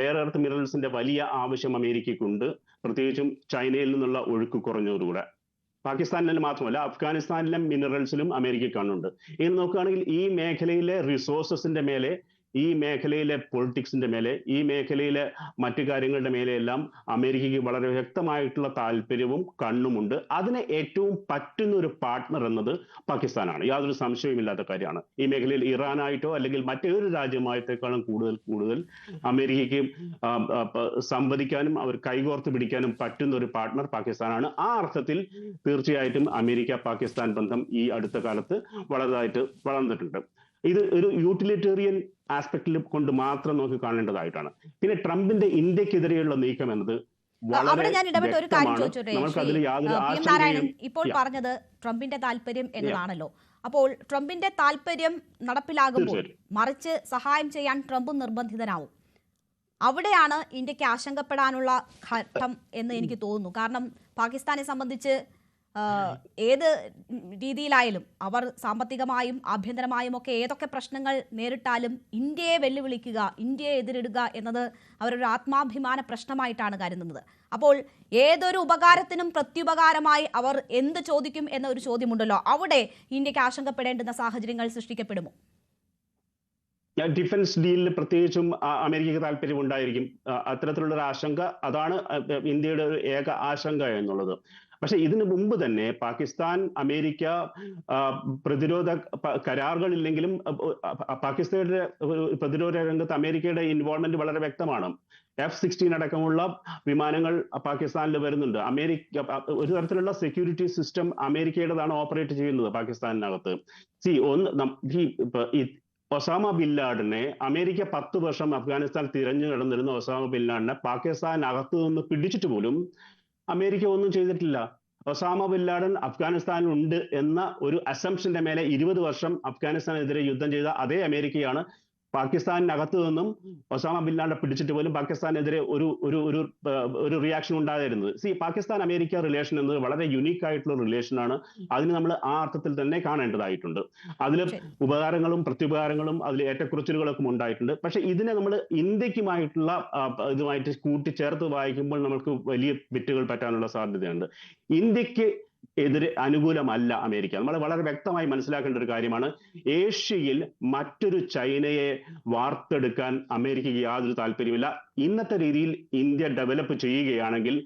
റെയർ എർത്ത് മിനറൽസിന്റെ വലിയ ആവശ്യം അമേരിക്കയ്ക്കുണ്ട്, പ്രത്യേകിച്ചും ചൈനയിൽ നിന്നുള്ള ഒഴുക്ക് കുറഞ്ഞതോടുകൂടെ. പാകിസ്ഥാനിൽ മാത്രമല്ല അഫ്ഗാനിസ്ഥാനിലെ മിനറൽസിലും അമേരിക്ക കാണുന്നുണ്ട്. ഇങ്ങനെ നോക്കുകയാണെങ്കിൽ ഈ മേഖലയിലെ റിസോഴ്സസിന്റെ മേലെ ഈ മേഖലയിലെ പൊളിറ്റിക്സിന്റെ മേലെ, ഈ മേഖലയിലെ മറ്റു കാര്യങ്ങളുടെ മേലെയെല്ലാം അമേരിക്കയ്ക്ക് വളരെ വ്യക്തമായിട്ടുള്ള താല്പര്യവും കണ്ണുമുണ്ട്. അതിന് ഏറ്റവും പറ്റുന്ന ഒരു പാർട്ട്ണർ എന്നത് പാകിസ്ഥാനാണ്. യാതൊരു സംശയവുമില്ലാത്ത കാര്യമാണ്. ഈ മേഖലയിൽ ഇറാനായിട്ടോ അല്ലെങ്കിൽ മറ്റേതൊരു രാജ്യമായിട്ടേക്കാളും കൂടുതൽ അമേരിക്കയ്ക്ക് സംവദിക്കാനും അവർ കൈകോർത്ത് പിടിക്കാനും പറ്റുന്ന ഒരു പാർട്ട്ണർ പാകിസ്ഥാനാണ്. ആ അർത്ഥത്തിൽ തീർച്ചയായിട്ടും അമേരിക്ക പാകിസ്ഥാൻ ബന്ധം ഈ അടുത്ത കാലത്ത് വളർന്നതായിട്ട് വളർന്നിട്ടുണ്ട്. ഇത് ഒരു യൂട്ടിലിറ്റേറിയൻ ആസ്പെക്റ്റിൽ കൊണ്ട് മാത്രം നമുക്ക് കാണേണ്ടതായിട്ടാണ്. പിന്നെ ട്രംപിന്റെ ഇന്ത്യക്കെതിരെയുള്ള നീക്കം എന്നത് അവിടെ ഞാൻ ഇടപെട്ട ഒരു കാര്യം ചോദിച്ചോട്ടെ, ഇപ്പോൾ പറഞ്ഞത് ട്രംപിന്റെ താല്പര്യം എന്നതാണല്ലോ. അപ്പോൾ ട്രംപിന്റെ താല്പര്യം നടപ്പിലാകുമ്പോൾ മറിച്ച് സഹായം ചെയ്യാൻ ട്രംപ് നിർബന്ധിതനാവും. അവിടെയാണ് ഇന്ത്യക്ക് ആശങ്കപ്പെടാനുള്ള ഘട്ടം എന്ന് എനിക്ക് തോന്നുന്നു. കാരണം പാകിസ്ഥാനെ സംബന്ധിച്ച് ഏത് രീതിയിലായാലും അവർ സാമ്പത്തികമായും ആഭ്യന്തരമായും ഒക്കെ ഏതൊക്കെ പ്രശ്നങ്ങൾ നേരിട്ടാലും ഇന്ത്യയെ വെല്ലുവിളിക്കുക, ഇന്ത്യയെ എതിരിടുക എന്നത് അവരൊരു ആത്മാഭിമാന പ്രശ്നമായിട്ടാണ് കരുതുന്നത്. അപ്പോൾ ഏതൊരു ഉപകാരത്തിനും പ്രത്യുപകാരമായി അവർ എന്ത് ചോദിക്കും എന്ന ഒരു ചോദ്യമുണ്ടല്ലോ, അവിടെ ഇന്ത്യക്ക് ആശങ്കപ്പെടേണ്ടുന്ന സാഹചര്യങ്ങൾ സൃഷ്ടിക്കപ്പെടുമോ? ഡിഫൻസ് ഡീലിൽ പ്രത്യേകിച്ചും അമേരിക്കയ്ക്ക് താല്പര്യം ഉണ്ടായിരിക്കും. അത്തരത്തിലുള്ള ഒരു ആശങ്ക, അതാണ് ഇന്ത്യയുടെ ഒരു ഏക ആശങ്ക എന്നുള്ളത്. പക്ഷെ ഇതിനു മുമ്പ് തന്നെ പാകിസ്ഥാൻ അമേരിക്ക പ്രതിരോധ കരാറുകളില്ലെങ്കിലും പാകിസ്ഥാന്റെ പ്രതിരോധ രംഗത്ത് അമേരിക്കയുടെ ഇൻവോൾവ്മെന്റ് വളരെ വ്യക്തമാണ്. F-16 അടക്കമുള്ള വിമാനങ്ങൾ പാകിസ്ഥാനിൽ വരുന്നുണ്ട്. അമേരിക്ക ഒരു തരത്തിലുള്ള സെക്യൂരിറ്റി സിസ്റ്റം അമേരിക്കയുടേതാണ് ഓപ്പറേറ്റ് ചെയ്യുന്നത് പാകിസ്ഥാനിനകത്ത്. ഒസാമ ബിൻ ലാഡനെ അമേരിക്ക 10 വർഷം അഫ്ഗാനിസ്ഥാൻ തിരഞ്ഞു നടന്നിരുന്ന ഒസാമ ബിൻ ലാഡനെ പാകിസ്ഥാനകത്ത് നിന്ന് പിടിച്ചിട്ട് പോലും അമേരിക്ക ഒന്നും ചെയ്തിട്ടില്ല. ഒസാമ ബിൻ ലാഡൻ അഫ്ഗാനിസ്ഥാനിൽ ഉണ്ട് എന്ന ഒരു അസംഷന്റെ മേലെ 20 വർഷം അഫ്ഗാനിസ്ഥാനെതിരെ യുദ്ധം ചെയ്ത അതേ അമേരിക്കയാണ് പാകിസ്ഥാനകത്ത് നിന്നും ഒസാമ ബിൻ ലാഡനെ പിടിച്ചിട്ട് പോലും പാകിസ്ഥാനെതിരെ ഒരു റിയാക്ഷൻ ഉണ്ടായിരുന്നത്. പാകിസ്ഥാൻ അമേരിക്ക റിലേഷൻ എന്നത് വളരെ യുണീക്ക് ആയിട്ടുള്ള റിലേഷനാണ്. അതിന് നമ്മൾ ആ അർത്ഥത്തിൽ തന്നെ കാണേണ്ടതായിട്ടുണ്ട്. അതിൽ ഉപകാരങ്ങളും പ്രത്യുപകാരങ്ങളും അതിൽ ഏറ്റക്കുറച്ചിലുകളൊക്കെ ഉണ്ടായിട്ടുണ്ട്. പക്ഷെ ഇതിനെ നമ്മൾ ഇന്ത്യക്കുമായിട്ടുള്ള ഇതുമായിട്ട് കൂട്ടിച്ചേർത്ത് വായിക്കുമ്പോൾ നമുക്ക് വലിയ വിറ്റുകൾ പറ്റാനുള്ള സാധ്യതയുണ്ട്. ഇന്ത്യക്ക് എതിരെ അനുകൂലമല്ല അമേരിക്ക. നമ്മൾ വളരെ വ്യക്തമായി മനസ്സിലാക്കേണ്ട ഒരു കാര്യമാണ്. ഏഷ്യയിൽ മറ്റൊരു ചൈനയെ വാർത്തെടുക്കാൻ അമേരിക്കയ്ക്ക് യാതൊരു താല്പര്യമില്ല. ഇന്നത്തെ രീതിയിൽ ഇന്ത്യ ഡെവലപ്പ് ചെയ്യുകയാണെങ്കിൽ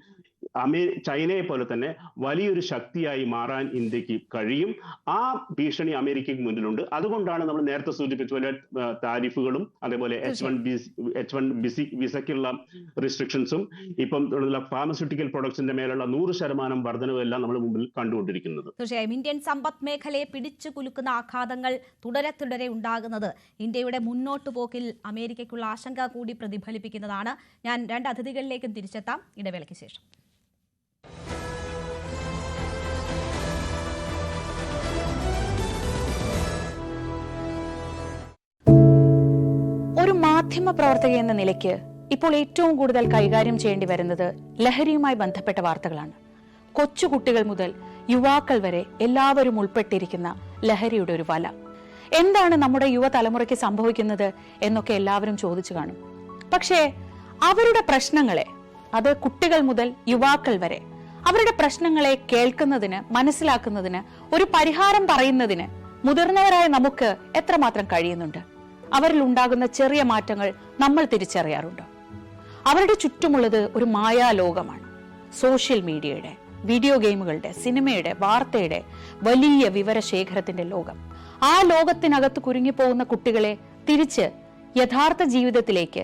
ചൈനയെ പോലെ തന്നെ വലിയൊരു ശക്തിയായി മാറാൻ ഇന്ത്യക്ക് കഴിയും. ആ ഭീഷണി അമേരിക്കയ്ക്ക് മുന്നിലുണ്ട്. അതുകൊണ്ടാണ് നമ്മൾ നേരത്തെ സൂചിപ്പിച്ച പോലെ താരിഫുകളും അതേപോലെ H1 വിസയ്ക്കുള്ള റെസ്ട്രിക്ഷൻസും ഇപ്പം ഫാർമസ്യൂട്ടിക്കൽ പ്രൊഡക്ട്സിന്റെ മേലുള്ള 100% വർധനവും എല്ലാം നമ്മൾ മുമ്പിൽ കണ്ടുകൊണ്ടിരിക്കുന്നത്. തീർച്ചയായും ഇന്ത്യൻ സമ്പദ് മേഖലയെ പിടിച്ചു കുലുക്കുന്ന ആഘാതങ്ങൾ തുടരെ ഉണ്ടാകുന്നത് ഇന്ത്യയുടെ മുന്നോട്ടു പോക്കിൽ അമേരിക്കയ്ക്കുള്ള ആശങ്ക കൂടി പ്രതിഫലിപ്പിക്കുന്നതാണ്. ഞാൻ 2 അതിഥികളിലേക്കും തിരിച്ചെത്താം ഇടവേളയ്ക്ക് ശേഷം. ഒരു മാധ്യമ പ്രവർത്തക എന്ന നിലയ്ക്ക് ഇപ്പോൾ ഏറ്റവും കൂടുതൽ കൈകാര്യം ചെയ്യേണ്ടി വരുന്നത് ലഹരിയുമായി ബന്ധപ്പെട്ട വാർത്തകളാണ്. കൊച്ചുകുട്ടികൾ മുതൽ യുവാക്കൾ വരെ എല്ലാവരും ഉൾപ്പെട്ടിരിക്കുന്ന ലഹരിയുടെ ഒരു വല. എന്താണ് നമ്മുടെ യുവതലമുറയ്ക്ക് സംഭവിക്കുന്നത് എന്നൊക്കെ എല്ലാവരും ചോദിച്ചു കാണും. പക്ഷേ അവരുടെ പ്രശ്നങ്ങളെ, അത് കുട്ടികൾ മുതൽ യുവാക്കൾ വരെ, അവരുടെ പ്രശ്നങ്ങളെ കേൾക്കുന്നതിന്, മനസ്സിലാക്കുന്നതിന്, ഒരു പരിഹാരം പറയുന്നതിന് മുതിർന്നവരായ നമുക്ക് എത്രമാത്രം കഴിയുന്നുണ്ട്? അവരിൽ ഉണ്ടാകുന്ന ചെറിയ മാറ്റങ്ങൾ നമ്മൾ തിരിച്ചറിയാറുണ്ട്. അവരുടെ ചുറ്റുമുള്ളത് ഒരു മായാലോകമാണ്. സോഷ്യൽ മീഡിയയുടെ, വീഡിയോ ഗെയിമുകളുടെ, സിനിമയുടെ, വാർത്തയുടെ വലിയ വിവരശേഖരത്തിന്റെ ലോകം. ആ ലോകത്തിനകത്ത് കുരുങ്ങിപ്പോകുന്ന കുട്ടികളെ തിരിച്ച് യഥാർത്ഥ ജീവിതത്തിലേക്ക്,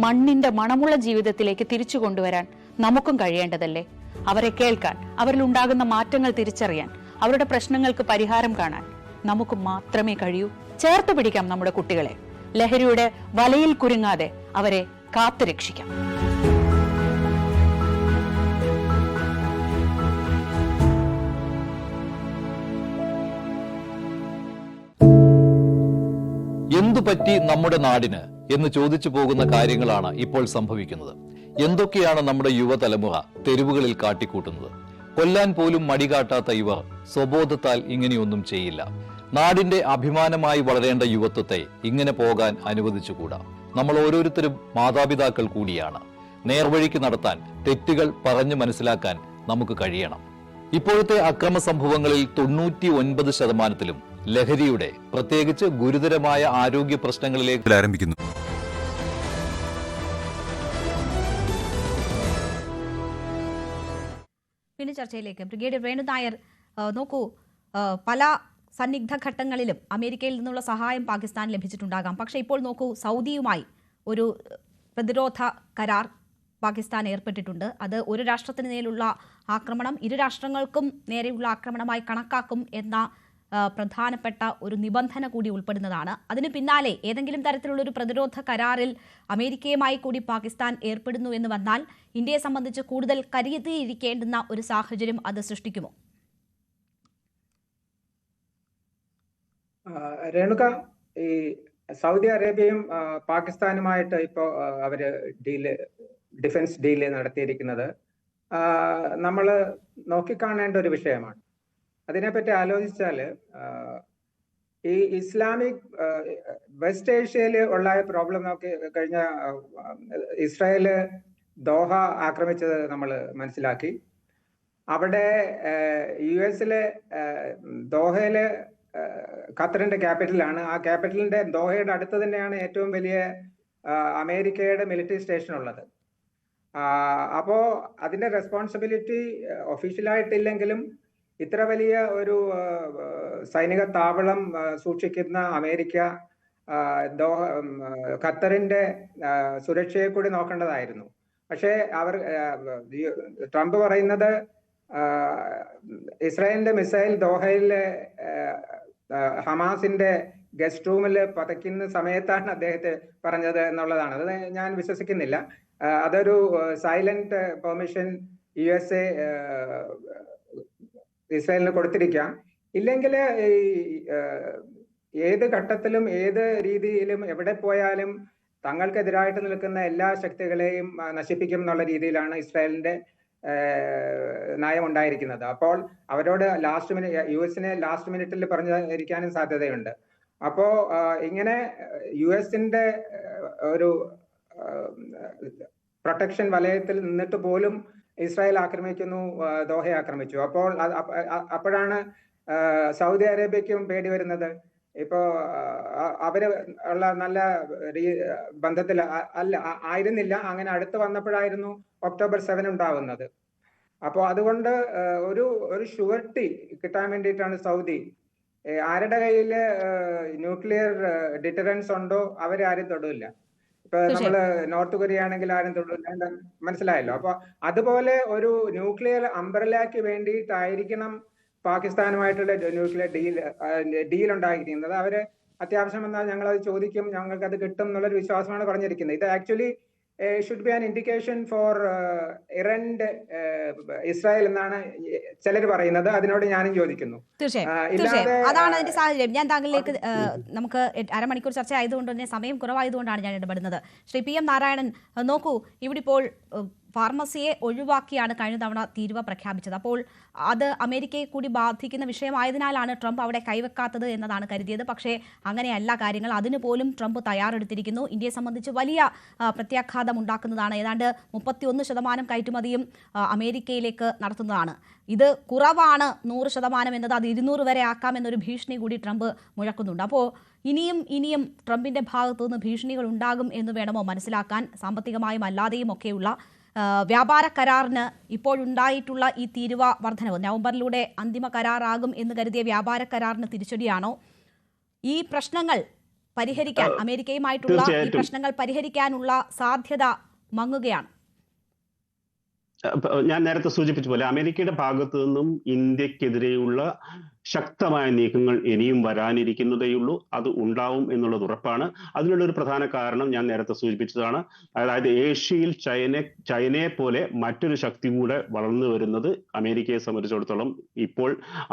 മണ്ണിന്റെ മണമുള്ള ജീവിതത്തിലേക്ക് തിരിച്ചു കൊണ്ടുവരാൻ നമുക്കും കഴിയേണ്ടതല്ലേ? അവരെ കേൾക്കാൻ, അവരിൽ ഉണ്ടാകുന്ന മാറ്റങ്ങൾ തിരിച്ചറിയാൻ, അവരുടെ പ്രശ്നങ്ങൾക്ക് പരിഹാരം കാണാൻ നമുക്ക് മാത്രമേ കഴിയൂ. ചേർത്ത് പിടിക്കാം നമ്മുടെ കുട്ടികളെ. ലഹരിയുടെ വലയിൽ കുരുങ്ങാതെ അവരെ കാത്തുരക്ഷിക്കാം. എന്തുപറ്റി നമ്മുടെ നാടിന് എന്ന് ചോദിച്ചു പോകുന്ന കാര്യങ്ങളാണ് ഇപ്പോൾ സംഭവിക്കുന്നത്. എന്തൊക്കെയാണ് നമ്മുടെ യുവതലമുറ തെരുവുകളിൽ കാട്ടിക്കൂട്ടുന്നത്? കൊല്ലാൻ പോലും മടികാട്ടാത്ത ഇവർ സ്വബോധത്താൽ ഇങ്ങനെയൊന്നും ചെയ്യില്ല. നാടിന്റെ അഭിമാനമായി വളരേണ്ട യുവത്വത്തെ ഇങ്ങനെ പോകാൻ അനുവദിച്ചുകൂടാ. നമ്മൾ ഓരോരുത്തരും മാതാപിതാക്കൾ കൂടിയാണ്. നേർവഴിക്ക് നടത്താൻ, തെറ്റുകൾ പറഞ്ഞു മനസ്സിലാക്കാൻ നമുക്ക് കഴിയണം. ഇപ്പോഴത്തെ അക്രമ സംഭവങ്ങളിൽ 99% ലഹരിയുടെ, പ്രത്യേകിച്ച് ഗുരുതരമായ ആരോഗ്യ പ്രശ്നങ്ങളിലേക്ക് ആരംഭിക്കുന്നു. വീണ്ടും ചർച്ചയിലേക്ക്. ബ്രിഗേഡിയർ വേണു നായർ, നോക്കൂ, പല സന്നിഗ്ധ ഘട്ടങ്ങളിലും അമേരിക്കയിൽ നിന്നുള്ള സഹായം പാകിസ്ഥാൻ ലഭിച്ചിട്ടുണ്ടാകാം. പക്ഷേ ഇപ്പോൾ നോക്കൂ, സൗദിയുമായി ഒരു പ്രതിരോധ കരാർ പാകിസ്ഥാൻ ഏർപ്പെട്ടിട്ടുണ്ട്. അത് ഒരു രാഷ്ട്രത്തിന് നേരെയുള്ള ആക്രമണം ഇരു രാഷ്ട്രങ്ങൾക്കും നേരെയുള്ള ആക്രമണമായി കണക്കാക്കും എന്ന പ്രധാനപ്പെട്ട ഒരു നിബന്ധന കൂടി ഉൾപ്പെടുന്നതാണ്. അതിന് പിന്നാലെ ഏതെങ്കിലും തരത്തിലുള്ള ഒരു പ്രതിരോധ കരാറിൽ അമേരിക്കയുമായി കൂടി പാകിസ്ഥാൻ ഏർപ്പെടുന്നു എന്ന് വന്നാൽ ഇന്ത്യയെ സംബന്ധിച്ച് കൂടുതൽ കരുതിയിരിക്കേണ്ടുന്ന ഒരു സാഹചര്യം അത് സൃഷ്ടിക്കുമോ? രേണുക, ഈ സൗദി അറേബ്യയും പാകിസ്ഥാനുമായിട്ട് ഇപ്പോൾ അവര് ഡിഫൻസ് ഡീല് നടത്തിയിരിക്കുന്നത് നമ്മൾ നോക്കിക്കാണേണ്ട ഒരു വിഷയമാണ്. അതിനെപ്പറ്റി ആലോചിച്ചാൽ ഈ ഇസ്ലാമിക് വെസ്റ്റ് ഏഷ്യയിൽ ഉള്ള പ്രോബ്ലം നോക്കി കഴിഞ്ഞ ഇസ്രായേല് ദോഹ ആക്രമിച്ചത് നമ്മൾ മനസ്സിലാക്കി. അവിടെ US-ലെ ദോഹയിലെ ഖത്തറിന്റെ ക്യാപിറ്റലാണ്. ആ ക്യാപിറ്റലിന്റെ ദോഹയുടെ അടുത്ത് തന്നെയാണ് ഏറ്റവും വലിയ അമേരിക്കയുടെ മിലിറ്ററി സ്റ്റേഷൻ ഉള്ളത്. അപ്പോ അതിന്റെ റെസ്പോൺസിബിലിറ്റി ഒഫീഷ്യലായിട്ടില്ലെങ്കിലും ഇത്ര വലിയ ഒരു സൈനിക താവളം സൂക്ഷിക്കുന്ന അമേരിക്ക ഖത്തറിന്റെ സുരക്ഷയെ കൂടി നോക്കേണ്ടതായിരുന്നു. പക്ഷേ ട്രംപ് പറയുന്നത് ഇസ്രായേലിന്റെ മിസൈൽ ദോഹയിലെ ഹമാസിന്റെ ഗസ്റ്റ് റൂമിൽ പതയ്ക്കുന്ന സമയത്താണ് അദ്ദേഹത്തെ പറഞ്ഞത് എന്നുള്ളതാണ്. അത് ഞാൻ വിശ്വസിക്കുന്നില്ല. അതൊരു സൈലന്റ് പെർമിഷൻ USA ഇസ്രായേലിന് കൊടുത്തിരിക്കാം. ഇല്ലെങ്കിൽ ഏത് ഘട്ടത്തിലും ഏത് രീതിയിലും എവിടെ പോയാലും തങ്ങൾക്കെതിരായിട്ട് നിൽക്കുന്ന എല്ലാ ശക്തികളെയും നശിപ്പിക്കും എന്നുള്ള രീതിയിലാണ് ഇസ്രായേലിന്റെ നയം ഉണ്ടായിരിക്കുന്നത്. അപ്പോൾ അവരോട് US-നെ ലാസ്റ്റ് മിനിറ്റിൽ പറഞ്ഞിരിക്കാനും സാധ്യതയുണ്ട്. അപ്പോ ഇങ്ങനെ US-ന്റെ ഒരു പ്രൊട്ടക്ഷൻ വലയത്തിൽ നിന്നിട്ട് പോലും ഇസ്രായേൽ ആക്രമിക്കുന്നു, ദോഹയെ ആക്രമിച്ചു. അപ്പോഴാണ് സൗദി അറേബ്യക്കും പേടി വരുന്നത്. ഇപ്പോ അവര് ഉള്ള നല്ല ബന്ധത്തിൽ ആയിരുന്നില്ല. അങ്ങനെ അടുത്ത് വന്നപ്പോഴായിരുന്നു October 7 ഉണ്ടാവുന്നത്. അപ്പോൾ അതുകൊണ്ട് ഒരു ഷുവർട്ടി കിട്ടാൻ വേണ്ടിയിട്ടാണ് സൗദി ആരുടെ കയ്യിൽ ന്യൂക്ലിയർ ഡിറ്ററൻസ് ഉണ്ടോ അവരെ ആരും തൊടില്ല. ഇപ്പൊ നമ്മള് നോർത്ത് കൊറിയ ആണെങ്കിൽ ആരും തൊടില്ല, മനസ്സിലായല്ലോ. അപ്പൊ അതുപോലെ ഒരു ന്യൂക്ലിയർ അംബ്രലാക്ക് വേണ്ടിയിട്ടായിരിക്കണം പാകിസ്ഥാനുമായിട്ടുള്ള ന്യൂക്ലിയർ ഡീൽ ഉണ്ടായിരിക്കുന്നത്. അവര് അത്യാവശ്യം വന്നാൽ ഞങ്ങൾ അത് ചോദിക്കും, ഞങ്ങൾക്ക് അത് കിട്ടും എന്നുള്ളൊരു വിശ്വാസമാണ് പറഞ്ഞിരിക്കുന്നത്. ഇത് actually should be an indication for Iran and Israel എന്നാണ് ചിലർ പറയുന്നത്. അതിനോട് ഞാനും യോജിക്കുന്നു. തീർച്ചയായും അതാണ് അതിന്റെ സാഹചര്യം. ഞാൻ താങ്കളിലേക്ക്, നമുക്ക് അരമണിക്കൂർ ചർച്ച ആയതുകൊണ്ട് തന്നെ സമയം കുറവായതുകൊണ്ടാണ് ഞാൻ ഇടപെടുന്നത്. ശ്രീ PM നാരായണൻ, നോക്കൂ, ഇവിടെ ഇപ്പോൾ ഫാർമസിയെ ഒഴിവാക്കിയാണ് കഴിഞ്ഞ തവണ തീരുവ പ്രഖ്യാപിച്ചത്. അപ്പോൾ അത് അമേരിക്കയെ കൂടി ബാധിക്കുന്ന വിഷയമായതിനാലാണ് ട്രംപ് അവിടെ കൈവെക്കാത്തത് എന്നതാണ് കരുതിയത്. പക്ഷേ അങ്ങനെയല്ല കാര്യങ്ങൾ. അതിന് പോലും ട്രംപ് തയ്യാറെടുത്തിരിക്കുന്നു. ഇന്ത്യയെ സംബന്ധിച്ച് വലിയ പ്രത്യാഘാതം ഉണ്ടാക്കുന്നതാണ്. ഏതാണ്ട് 31% കയറ്റുമതിയും അമേരിക്കയിലേക്ക് നടത്തുന്നതാണ്. ഇത് കുറവാണ് 100% എന്നത്, അത് 200 വരെ ആക്കാമെന്നൊരു ഭീഷണി കൂടി ട്രംപ് മുഴക്കുന്നുണ്ട്. അപ്പോൾ ഇനിയും ട്രംപിന്റെ ഭാഗത്തു നിന്ന് ഭീഷണികൾ ഉണ്ടാകും എന്ന് വേണമോ മനസ്സിലാക്കാൻ? സാമ്പത്തികമായും അല്ലാതെയും ഒക്കെയുള്ള വ്യാപാര കരാറിന് ഇപ്പോഴുണ്ടായിട്ടുള്ള ഈ തീരുവ വർധനവ് നവംബറിലൂടെ അന്തിമ കരാറാകും എന്ന് കരുതിയ വ്യാപാര കരാറിന് തിരിച്ചടിയാണോ? ഈ പ്രശ്നങ്ങൾ പരിഹരിക്കാൻ, അമേരിക്കയുമായിട്ടുള്ള ഈ പ്രശ്നങ്ങൾ പരിഹരിക്കാനുള്ള സാധ്യത മങ്ങുകയാണ്? ഞാൻ നേരത്തെ സൂചിപ്പിച്ച പോലെ അമേരിക്കയുടെ ഭാഗത്തു നിന്നും ഇന്ത്യക്കെതിരെയുള്ള ശക്തമായ നീക്കങ്ങൾ ഇനിയും വരാനിരിക്കുന്നതേയുള്ളൂ. അത് ഉണ്ടാവും എന്നുള്ളത് ഉറപ്പാണ്. അതിനുള്ള ഒരു പ്രധാന കാരണം ഞാൻ നേരത്തെ സൂചിപ്പിച്ചതാണ്. അതായത് ഏഷ്യയിൽ ചൈനയെ പോലെ മറ്റൊരു ശക്തി കൂടെ വളർന്നു വരുന്നത് അമേരിക്കയെ സംബന്ധിച്ചിടത്തോളം ഇപ്പോൾ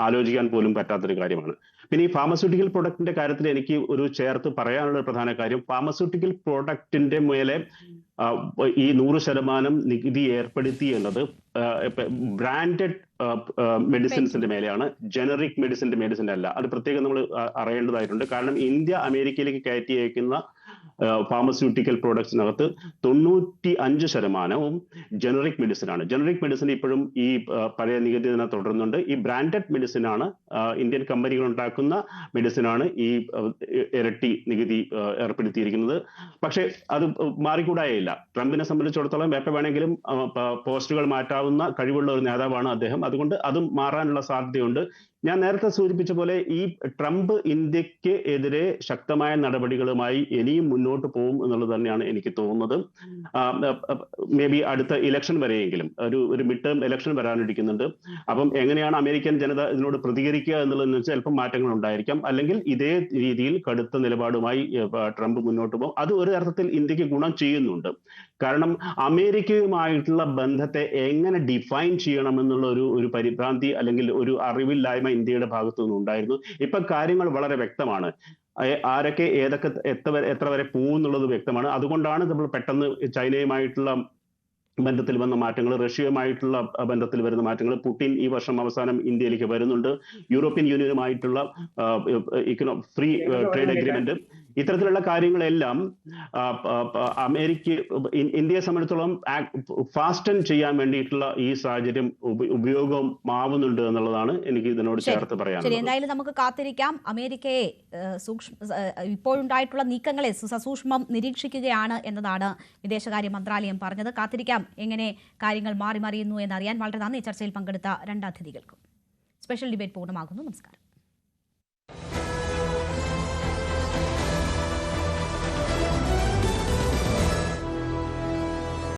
ആലോചിക്കാൻ പോലും പറ്റാത്തൊരു കാര്യമാണ്. പിന്നെ ഈ ഫാർമസ്യൂട്ടിക്കൽ പ്രൊഡക്റ്റിന്റെ കാര്യത്തിൽ എനിക്ക് ഒരു ചേർത്ത് പറയാനുള്ള പ്രധാന കാര്യം, ഫാർമസ്യൂട്ടിക്കൽ പ്രൊഡക്റ്റിന്റെ മേലെ ഈ 100% നികുതി ഏർപ്പെടുത്തി എന്നത് ബ്രാൻഡഡ് മെഡിസിൻസിന്റെ മേലെയാണ്, ജനറിക് മെഡിസിന്റെ അല്ല. അത് പ്രത്യേകം നമ്മൾ അറിയേണ്ടതായിട്ടുണ്ട്. കാരണം ഇന്ത്യ അമേരിക്കയിലേക്ക് കയറ്റി അയക്കുന്ന ഫാർമസ്യൂട്ടിക്കൽ പ്രോഡക്ട്സിനകത്ത് 95% ജനറിക് മെഡിസിൻ ആണ്. ജനറിക് മെഡിസിൻ ഇപ്പോഴും ഈ പഴയ നികുതി തന്നെ തുടരുന്നുണ്ട്. ഈ ബ്രാൻഡഡ് മെഡിസിൻ ആണ്, ഇന്ത്യൻ കമ്പനികൾ ഉണ്ടാക്കുന്ന മെഡിസിൻ ആണ് ഈ ഇരട്ടി നികുതി ഏർപ്പെടുത്തിയിരിക്കുന്നത്. പക്ഷേ അത് മാറിക്കൂടായില്ല. ട്രംപിനെ സംബന്ധിച്ചിടത്തോളം എപ്പോൾ വേണമെങ്കിലും പോസ്റ്റുകൾ മാറ്റാവുന്ന കഴിവുള്ള ഒരു നേതാവാണ് അദ്ദേഹം. അതുകൊണ്ട് അതും മാറാനുള്ള സാധ്യതയുണ്ട്. ഞാൻ നേരത്തെ സൂചിപ്പിച്ച പോലെ ഈ ട്രംപ് ഇന്ത്യക്ക് എതിരെ ശക്തമായ നടപടികളുമായി ഇനിയും മുന്നോട്ട് പോകും എന്നുള്ളത് തന്നെയാണ് എനിക്ക് തോന്നുന്നത്. മേ ബി അടുത്ത ഇലക്ഷൻ വരെയെങ്കിലും, ഒരു മിഡ് ടേം ഇലക്ഷൻ വരാനിരിക്കുന്നുണ്ട്. അപ്പം എങ്ങനെയാണ് അമേരിക്കൻ ജനത ഇതിനോട് പ്രതികരിക്കുക എന്നുള്ളതെന്ന് വെച്ചാൽ ചിലപ്പോൾ മാറ്റങ്ങൾ ഉണ്ടായിരിക്കാം. അല്ലെങ്കിൽ ഇതേ രീതിയിൽ കടുത്ത നിലപാടുമായി ട്രംപ് മുന്നോട്ട് പോകും. അത് ഒരു തരത്തിൽ ഇന്ത്യക്ക് ഗുണം ചെയ്യുന്നുണ്ട്. കാരണം അമേരിക്കയുമായിട്ടുള്ള ബന്ധത്തെ എങ്ങനെ ഡിഫൈൻ ചെയ്യണമെന്നുള്ള ഒരു പരിഭ്രാന്തി അല്ലെങ്കിൽ ഒരു അറിവില്ലായ്മ ഇന്ത്യയുടെ ഭാഗത്തു നിന്നുണ്ടായിരുന്നു. ഇപ്പൊ കാര്യങ്ങൾ വളരെ വ്യക്തമാണ്. ആരൊക്കെ എത്ര വരെ പോകുന്നുള്ളത് വ്യക്തമാണ്. അതുകൊണ്ടാണ് നമ്മൾ പെട്ടെന്ന് ചൈനയുമായിട്ടുള്ള ബന്ധത്തിൽ വന്ന മാറ്റങ്ങൾ, റഷ്യയുമായിട്ടുള്ള ബന്ധത്തിൽ വരുന്ന മാറ്റങ്ങൾ, പുടിൻ ഈ വർഷം അവസാനം ഇന്ത്യയിലേക്ക് വരുന്നുണ്ട്, യൂറോപ്യൻ യൂണിയനുമായിട്ടുള്ള ഫ്രീ ട്രേഡ് അഗ്രിമെന്റ്, ഇത്തരത്തിലുള്ള കാര്യങ്ങളെല്ലാം ഇന്ത്യയെ സംബന്ധിച്ചിടത്തോളം ഫാസ്റ്റൻ ചെയ്യാൻ വേണ്ടിയിട്ടുള്ള ഈ സാഹചര്യം ഉപയോഗമാവുന്നുണ്ട് എന്നുള്ളതാണ് എനിക്ക് ഇതിനോട് ചേർത്ത് പറയാനുള്ളത്. എന്തായാലും നമുക്ക് കാത്തിരിക്കാം. അമേരിക്കയെ ഇപ്പോഴുണ്ടായിട്ടുള്ള നീക്കങ്ങളെ സസൂക്ഷ്മം നിരീക്ഷിക്കുകയാണ് എന്നതാണ് വിദേശകാര്യ മന്ത്രാലയം പറഞ്ഞത്. കാത്തിരിക്കാം എങ്ങനെ കാര്യങ്ങൾ മാറി മറിയുന്നു എന്നറിയാൻ. വളരെ നന്ദി ചർച്ചയിൽ പങ്കെടുത്ത രണ്ട് അതിഥികൾക്കും. സ്പെഷ്യൽ ഡിബേറ്റ് പൂർണ്ണമാകുന്നു. നമസ്കാരം.